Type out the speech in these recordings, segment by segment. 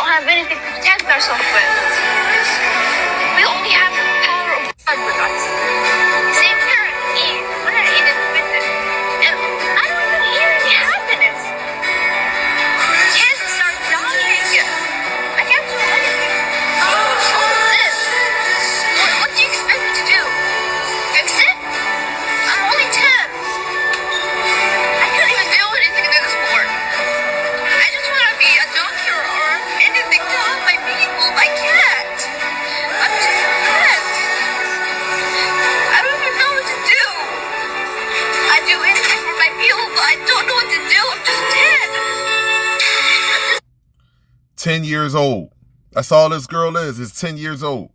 have anything to protect ourselves with. We only have the power of God with us. Same here at Eve. When Eve is with us. And I don't even hear any happiness. Kids start dying. I can't do anything. All this. What do you expect me to do? Fix it? I'm only 10. I can't even do anything in this world. I just want to be a doctor or anything to help my people. I can't. I'm just upset. I don't even know what to do. I do anything for my people, but I don't know what to do. I'm just 10 years old. That's all this girl is 10 years old.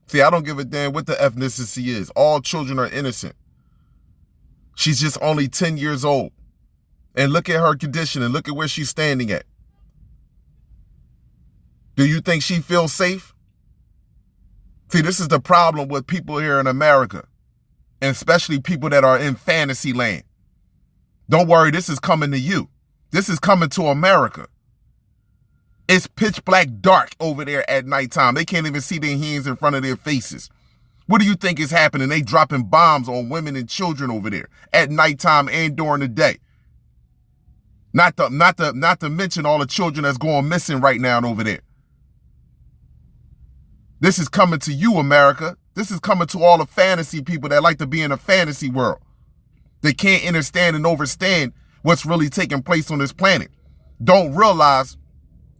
See, I don't give a damn what the ethnicity is. All children are innocent. She's just only 10 years old. And look at her condition and look at where she's standing at. Do you think she feels safe? See, this is the problem with people here in America, and especially people that are in fantasy land. Don't worry, this is coming to you. This is coming to America. It's pitch black dark over there at nighttime. They can't even see their hands in front of their faces. What do you think is happening? They dropping bombs on women and children over there at nighttime and during the day. Not to mention all the children that's going missing right now over there. This is coming to you, America. This is coming to all the fantasy people that like to be in a fantasy world. They can't understand and understand what's really taking place on this planet. Don't realize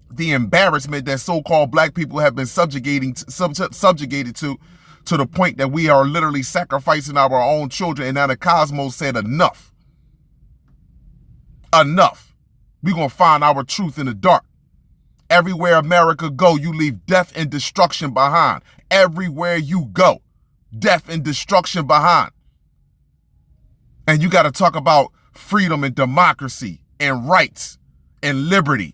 the embarrassment that so-called black people have been subjugated to the point that we are literally sacrificing our own children. And now the cosmos said enough. Enough. We're going to find our truth in the dark. Everywhere America go, you leave death and destruction behind. Everywhere you go, death and destruction behind. And you got to talk about freedom and democracy and rights and liberty.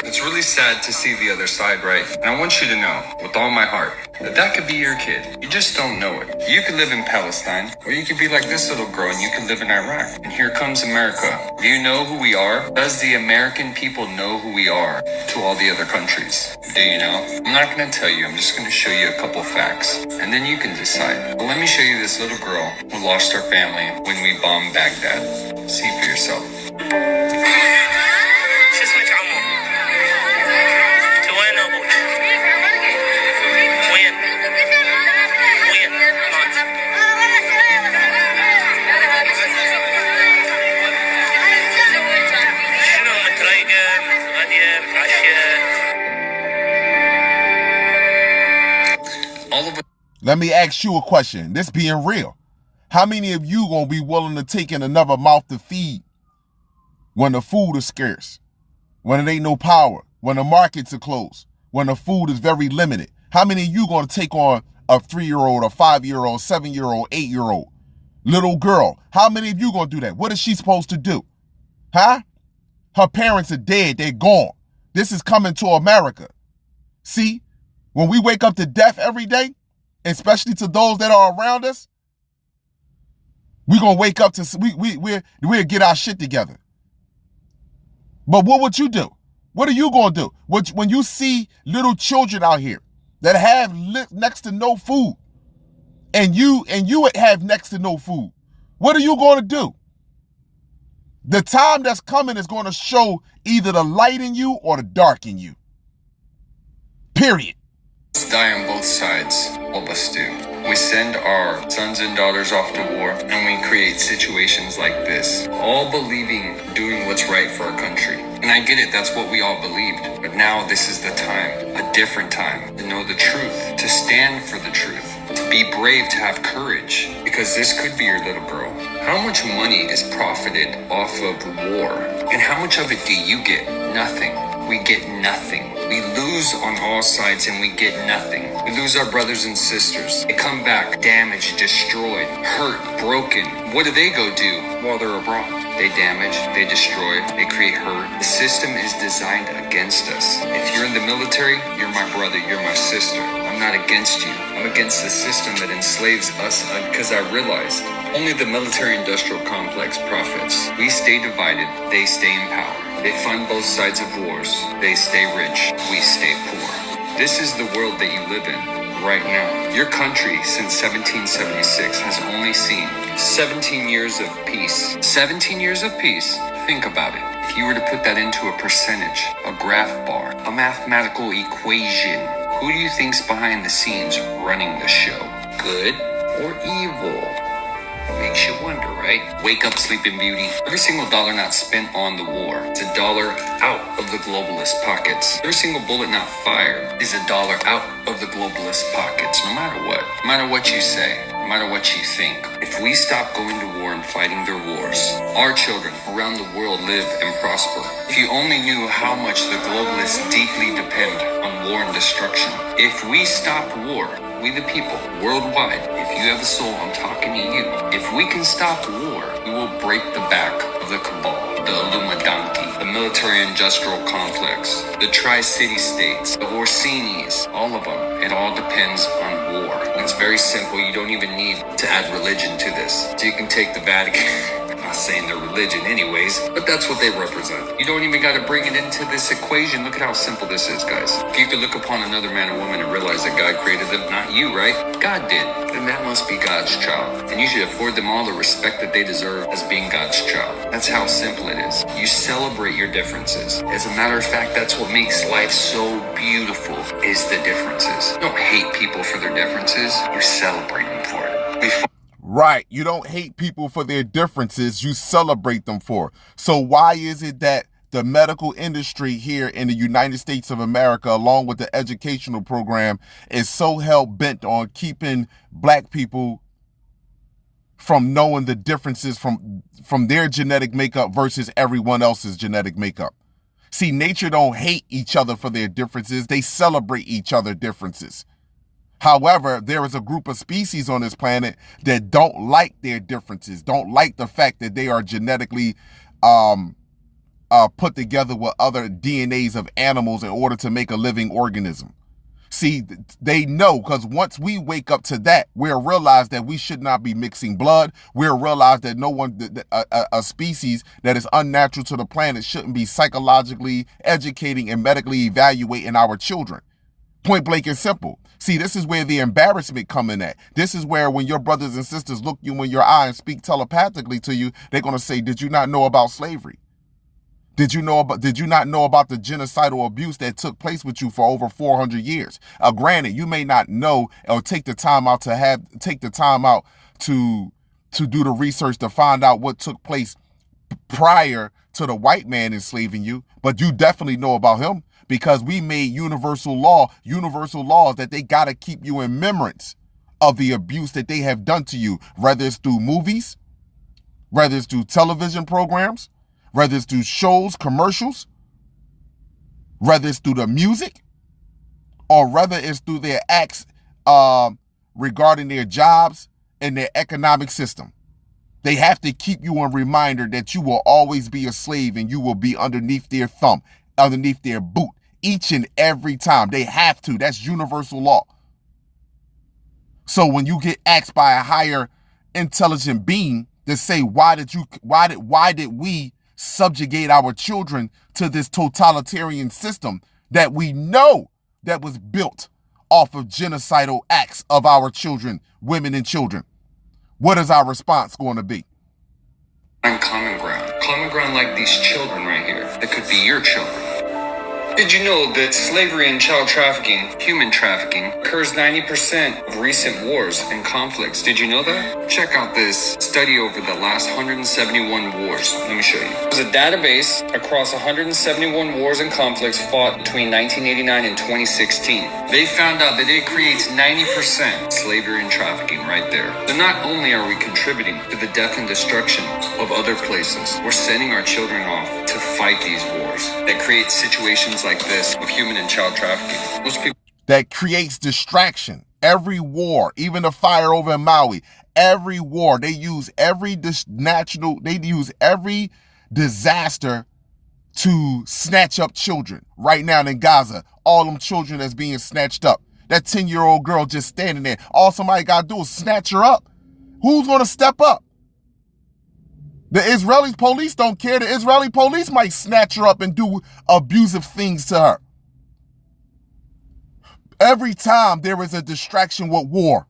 It's really sad to see the other side, right? And I want you to know, with all my heart, that could be your kid. You just don't know it. You could live in Palestine, or you could be like this little girl and you could live in Iraq. And here comes America. Do you know who we are? Does the American people know who we are to all the other countries? Do you know? I'm not going to tell you. I'm just going to show you a couple facts. And then you can decide. But let me show you this little girl who lost her family when we bombed Baghdad. See for yourself. Let me ask you a question. This being real. How many of you gonna be willing to take in another mouth to feed when the food is scarce, when it ain't no power, when the markets are closed, when the food is very limited? How many of you gonna take on a 3-year-old, a 5-year-old, 7-year-old, 8-year-old little girl? How many of you gonna do that? What is she supposed to do? Huh? Her parents are dead. They're gone. This is coming to America. See, when we wake up to death every day, especially to those that are around us, we're going to wake up to, we'll get our shit together. But what would you do? What are you going to do? When you see little children out here that have next to no food, and you have next to no food, what are you going to do? The time that's coming is going to show either the light in you or the dark in you. Period. Die on both sides. All of us do. We send our sons and daughters off to war, and we create situations like this, all believing doing what's right for our country. And I get it, that's what we all believed. But now this is the time, a different time, to know the truth, to stand for the truth, to be brave, to have courage, because this could be your little girl. How much money is profited off of war? And how much of it do you get? Nothing. We get nothing. We lose on all sides and we get nothing. We lose our brothers and sisters. They come back damaged, destroyed, hurt, broken. What do they go do while they're abroad? They damage, they destroy, they create hurt. The system is designed against us. If you're in the military, you're my brother, you're my sister. I'm not against you. I'm against the system that enslaves us because I realized only the military-industrial complex profits. We stay divided, they stay in power. They fund both sides of wars. They stay rich, we stay poor. This is the world that you live in right now. Your country since 1776 has only seen 17 years of peace. 17 years of peace? Think about it. If you were to put that into a percentage, a graph bar, a mathematical equation, who do you think's behind the scenes running the show? Good or evil? Makes you wonder, right? Wake up, Sleeping Beauty. Every single dollar not spent on the war is a dollar out of the globalist pockets. Every single bullet not fired is a dollar out of the globalist pockets, no matter what. No matter what you say, no matter what you think. If we stop going to war and fighting their wars, our children around the world live and prosper. If you only knew how much the globalists deeply depend on war and destruction. If we stop war, we the people, worldwide, if you have a soul, I'm talking to you. If we can stop war, we will break the back of the cabal, the Illuminati, the military-industrial complex, the Tri-City States, the Orsinis, all of them. It all depends on war. And it's very simple. You don't even need to add religion to this. So you can take the Vatican. I'm not saying they're religion anyways, but that's what they represent. You don't even got to bring it into this equation. Look at how simple this is, guys. If you could look upon another man or woman and realize that God created them, not you, right? God did. Then that must be God's child. And you should afford them all the respect that they deserve as being God's child. That's how simple it is. You celebrate your differences. As a matter of fact, that's what makes life so beautiful, is the differences. You don't hate people for their differences. You celebrate them for it. Right. You don't hate people for their differences. You celebrate them for it. So why is it that the medical industry here in the United States of America, along with the educational program, is so hell-bent on keeping black people from knowing the differences from their genetic makeup versus everyone else's genetic makeup? See, nature don't hate each other for their differences. They celebrate each other's differences. However, there is a group of species on this planet that don't like their differences, don't like the fact that they are genetically put together with other DNAs of animals in order to make a living organism. See, they know, because once we wake up to that, we'll realize that we should not be mixing blood. We'll realize that no one, a species that is unnatural to the planet shouldn't be psychologically educating and medically evaluating our children. Point blank and simple. See, this is where the embarrassment come in at. This is where when your brothers and sisters look you in your eye and speak telepathically to you, they're going to say, did you not know about slavery? Did you not know about the genocidal abuse that took place with you for over 400 years? Granted, you may not know or take the time out to do the research to find out what took place prior to the white man enslaving you, but you definitely know about him. Because we made universal laws that they got to keep you in remembrance of the abuse that they have done to you, whether it's through movies, whether it's through television programs, whether it's through shows, commercials, whether it's through the music, or whether it's through their acts regarding their jobs and their economic system. They have to keep you in reminder that you will always be a slave and you will be underneath their thumb, underneath their boot. Each and every time. They have to. That's universal law. So when you get asked by a higher intelligent being to say, why did we subjugate our children to this totalitarian system that we know that was built off of genocidal acts of our children, women and children? What is our response going to be? And common ground. Common ground like these children right here. That could be your children. Did you know that slavery and child trafficking, human trafficking, occurs 90% of recent wars and conflicts? Did you know that? Check out this study over the last 171 wars. Let me show you. There's a database across 171 wars and conflicts fought between 1989 and 2016. They found out that it creates 90% slavery and trafficking right there. So not only are we contributing to the death and destruction of other places, we're sending our children off to fight these wars that create situations like this of human and child trafficking. Most people that creates distraction. Every war, even the fire over in Maui, every war, they use every disaster to snatch up children. Right now in Gaza, all them children that's being snatched up. That 10-year-old girl just standing there. All somebody got to do is snatch her up. Who's going to step up? The Israeli police don't care. The Israeli police might snatch her up and do abusive things to her. Every time there is a distraction with war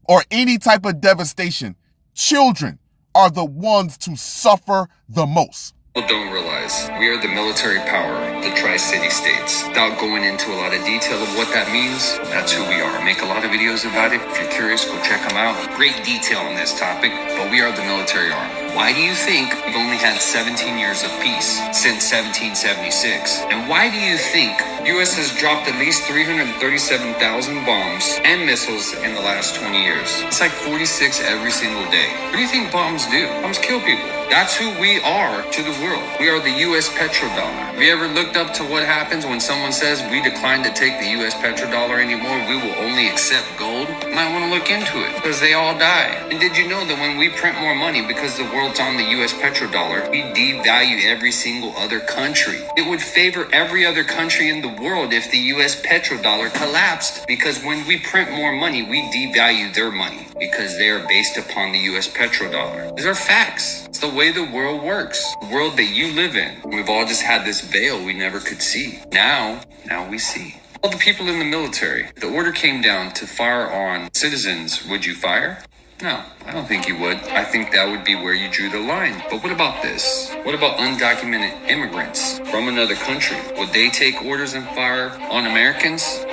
or any type of devastation, children are the ones to suffer the most. People don't realize we are the military power of the Tri-City States. Without going into a lot of detail of what that means, that's who we are. I make a lot of videos about it. If you're curious, go check them out. Great detail on this topic, but we are the military arm. Why do you think we've only had 17 years of peace since 1776? And why do you think the U.S. has dropped at least 337,000 bombs and missiles in the last 20 years? It's like 46 every single day. What do you think bombs do? Bombs kill people. That's who we are to the world. We are the U.S. petrodollar. Have you ever looked up to what happens when someone says we decline to take the U.S. petrodollar anymore? We will only accept gold? You might want to look into it because they all die. And did you know that when we print more money because the world's on the U.S. petrodollar, we devalue every single other country? It would favor every other country in the world if the U.S. petrodollar collapsed, because when we print more money, we devalue their money because they are based upon the U.S. petrodollar. These are facts. It's the way the world works. The world that you live in. We've all just had this veil we never could see. Now we see. All the people in the military, the order came down to fire on citizens. Would you fire? No, I don't think you would. I think that would be where you drew the line. But what about this? What about undocumented immigrants from another country? Would they take orders and fire on Americans?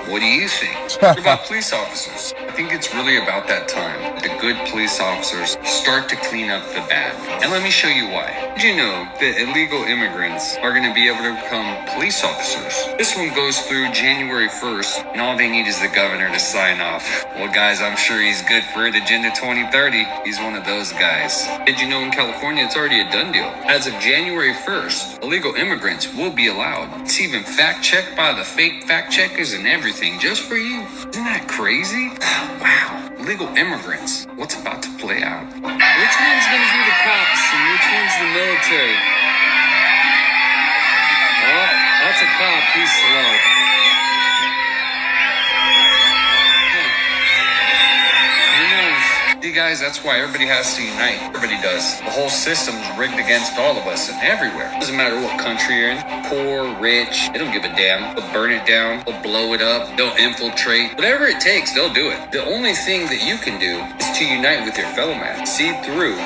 What do you think? What about police officers? I think it's really about that time that the good police officers start to clean up the bad. And let me show you why. Did you know that illegal immigrants are going to be able to become police officers? This one goes through January 1st, and all they need is the governor to sign off. Well, guys, I'm sure he's good for it. Agenda 2030. He's one of those guys. Did you know in California it's already a done deal? As of January 1st, illegal immigrants will be allowed. It's even fact-checked by the fake fact-checkers and everything just for you. Isn't that crazy? Wow. Illegal immigrants. What's about to play out? Which one's going to be the cops and which one's the military? Oh, that's a cop. He's slow. Who knows? See, guys, that's why everybody has to unite. Everybody does. The whole system's rigged against all of us and everywhere. Doesn't matter what country you're in. Poor, rich, they don't give a damn. They'll burn it down. They'll blow it up. They'll infiltrate. Whatever it takes, they'll do it. The only thing that you can do is to unite with your fellow man. See through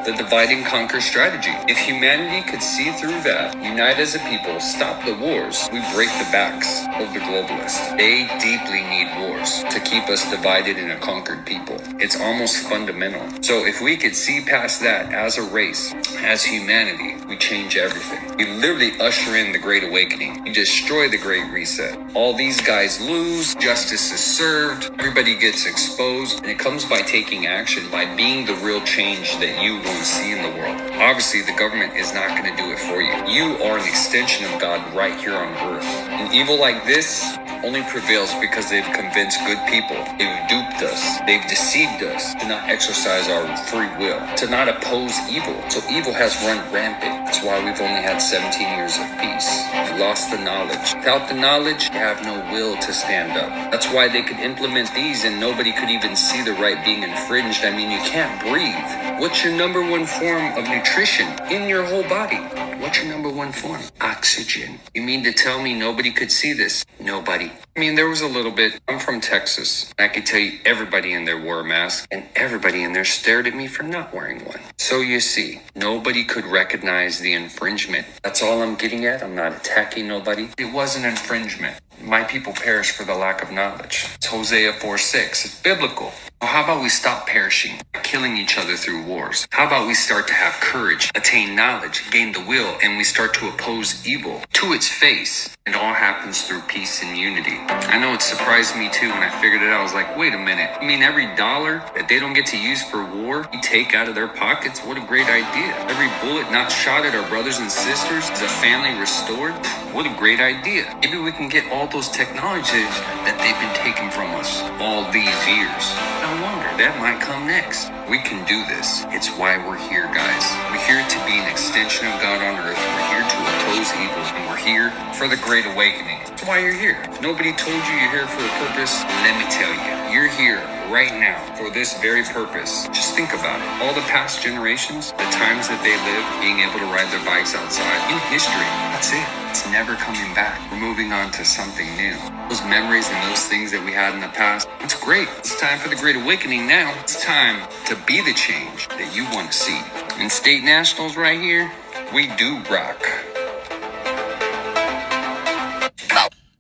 the divide and conquer strategy. If humanity could see through that, unite as a people, stop the wars, we break the backs of the globalists. They deeply need wars to keep us divided in a conquered people. It's almost fundamental. So if we could see past that as a race, as humanity, we change everything. We literally usher in the Great Awakening. We destroy the Great Reset. All these guys lose, justice is served, everybody gets exposed, and it comes by taking action, by being the real change that you want to see in the world. Obviously, the government is not going to do it for you. You are an extension of God right here on earth. And evil like this only prevails because they've convinced good people. They've duped us. They've deceived us to not exercise our free will, to not oppose evil. So evil has run rampant. That's why we've only had 17 years of peace. We lost the knowledge. Without the knowledge, you have no will to stand up. That's why they could implement these and nobody could even see the right being infringed. I mean, you can't breathe. What's your number one form of nutrition in your whole body? What's your number one form? Oxygen. You mean to tell me nobody could see this? Nobody. I mean, there was a little bit. I'm from Texas. I could tell you everybody in there wore a mask, and everybody in there stared at me for not wearing one. So you see, nobody could recognize the infringement. That's all I'm getting at. I'm not attacking nobody. It was an infringement. My people perish for the lack of knowledge. It's Hosea 4:6. It's biblical. Well, how about we stop perishing, killing each other through wars? How about we start to have courage, attain knowledge, gain the will, and we start to oppose evil to its face? It all happens through peace and unity. I know it surprised me too when I figured it out. I was like, wait a minute. I mean, every dollar that they don't get to use for war, you take out of their pockets? What a great idea. Every bullet not shot at our brothers and sisters is a family restored? What a great idea. Maybe we can get all those technologies that they've been taking from us all these years. I wonder, that might come next. We can do this. It's why we're here, guys. We're here to be an extension of God on earth. We're here to oppose evil, and we're here for the Great Awakening. That's why you're here. Nobody told you you're here for a purpose. Let me tell you, you're here right now for this very purpose. Just think about it. All the past generations, the times that they lived, being able to ride their bikes outside, in history, that's it. It's never coming back. We're moving on to something new. Those memories and those things that we had in the past, it's great. It's time for the Great Awakening now. It's time to be the change that you want to see. And state nationals right here, we do rock.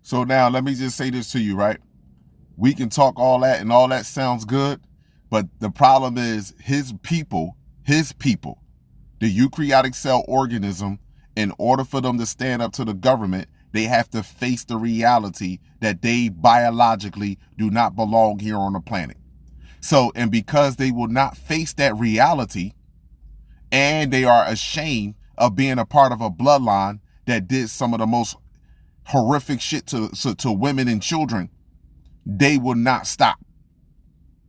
So now let me just say this to you, right? We can talk all that and all that sounds good, but the problem is his people, the eukaryotic cell organism, in order for them to stand up to the government, they have to face the reality that they biologically do not belong here on the planet. So, and because they will not face that reality, and they are ashamed of being a part of a bloodline that did some of the most horrific shit to women and children, they will not stop.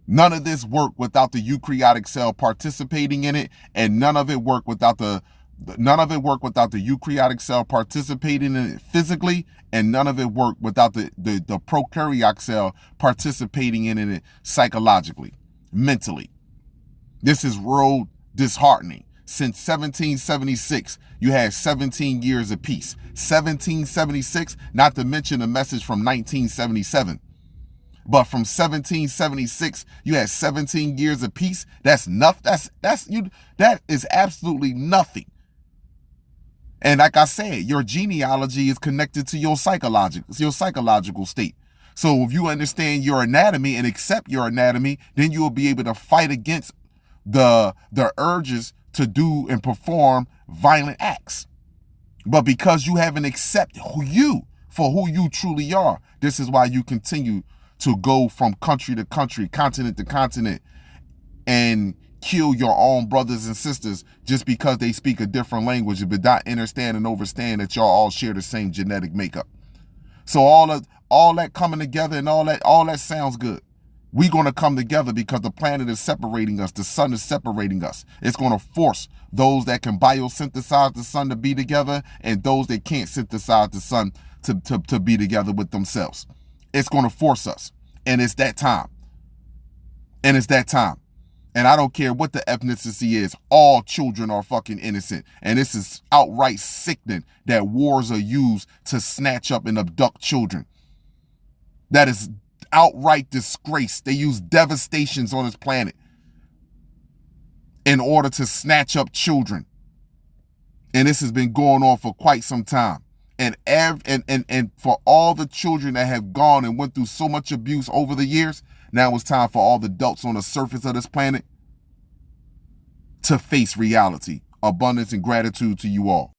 None of this work without the eukaryotic cell participating in it, and none of it work without the eukaryotic cell participating in it physically, and none of it work without the prokaryotic cell participating in it psychologically, mentally. This is real disheartening. Since 1776, you had 17 years of peace. 1776, not to mention a message from 1977. But from 1776, you had 17 years of peace. That's nothing. That is absolutely nothing. And like I said, your genealogy is connected to your psychological state. So if you understand your anatomy and accept your anatomy, then you will be able to fight against the urges to do and perform violent acts. But because you haven't accepted you for who you truly are, this is why you continue to go from country to country, continent to continent, and kill your own brothers and sisters just because they speak a different language, but not understand and understand that y'all all share the same genetic makeup. So all that coming together and all that sounds good. We're going to come together because the planet is separating us. The sun is separating us. It's going to force those that can biosynthesize the sun to be together and those that can't synthesize the sun to be together with themselves. It's going to force us. And it's that time. And I don't care what the ethnicity is. All children are fucking innocent. And this is outright sickening that wars are used to snatch up and abduct children. That is outright disgrace. They use devastations on this planet in order to snatch up children. And this has been going on for quite some time. And for all the children that have gone and went through so much abuse over the years, now it's time for all the adults on the surface of this planet to face reality. Abundance and gratitude to you all.